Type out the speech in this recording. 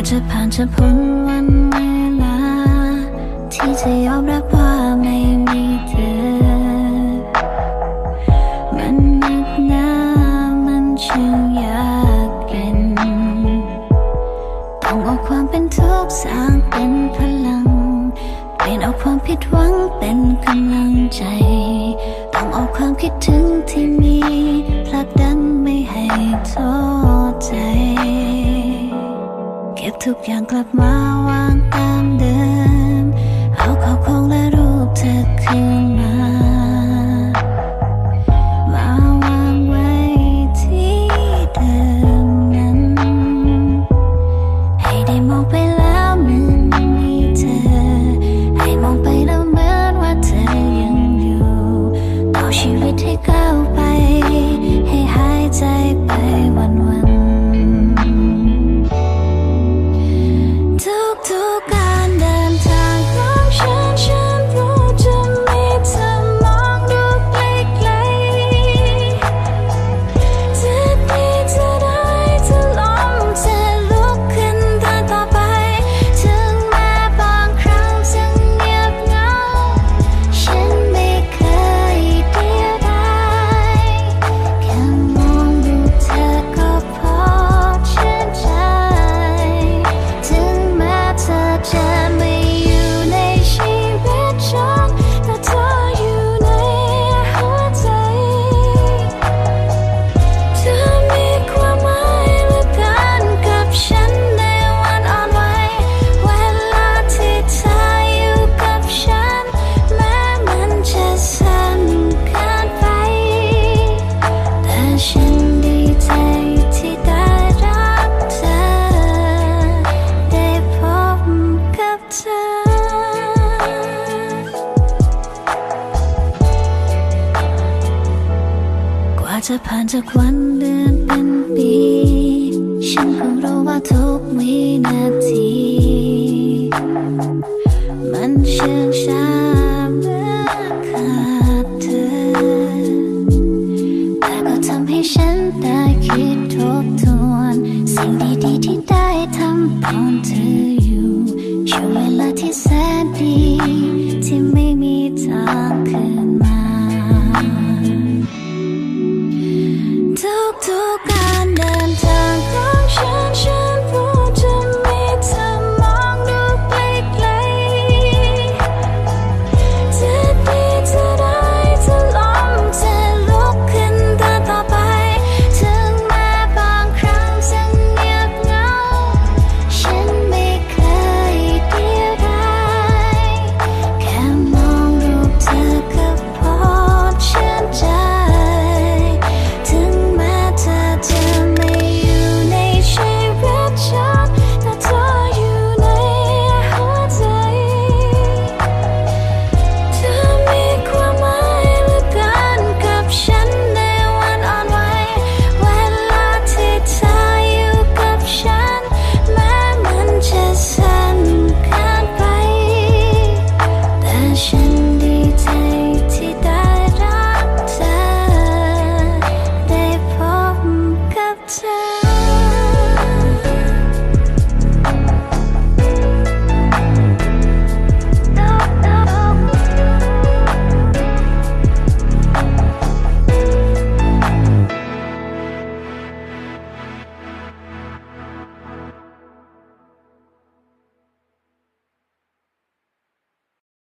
จะผ่านจะพ้นวันเวลาที่จะยอมรับว่าไม่มีเธอมันหนักหนามันช่างยากเย็นต้องเอาความเป็นทุกข์สร้างเป็นพลังเปลี่ยนเอาความผิดหวังเป็นกำลังใจต้องเอาความคิดถึงที่มีผลักดันไม่ให้ท้อใจเก็บทุกอย่างกลับมาวางตามเดิมเอาข้าวของและรูปเธอคืนมามาวางไว้ที่เดิมนั้นให้ได้มองไปแล้วเหมือนไม่มีเธอให้มองไปแล้วเหมือนว่าเธอยังอยู่ต่อชีวิตให้ก้าวไปให้หายใจไปวันทุกการเดินทางของฉันรู้จะมีเธอมองดูไกลๆจะดีจะร้ายจะล้มจะลุกขึ้นเดินต่อไปถึงแม้บางครั้งจะเงียบเหงาฉันไม่เคยเดียวดายแค่มองดูเธอก็พอชื่นใจถึงแม้เธอจะไม่อยู่ในชีวิตฉันแต่เธออยู่ในหัวใจเธอมีความหมายเหลือเกินกับฉันในวันอ่อนไหวเวลาที่เธออยู่กับฉันแม้มันจะสั้นเกินไปแต่ฉันดีใจที่ได้รักเธอได้พบกับเธอกว่าจะผ่านจากวันเดือนเป็นปีฉันเพิ่งรู้ว่าทุกวินาทีมันเชื่องช้าเมื่อขาดเธอแต่ก็ทำให้ฉันได้คิดทบทวนสิ่งดีๆที่ได้ทำตอนเธออยู่ช่วงเวลาที่แสนดีที่ไม่มีทาง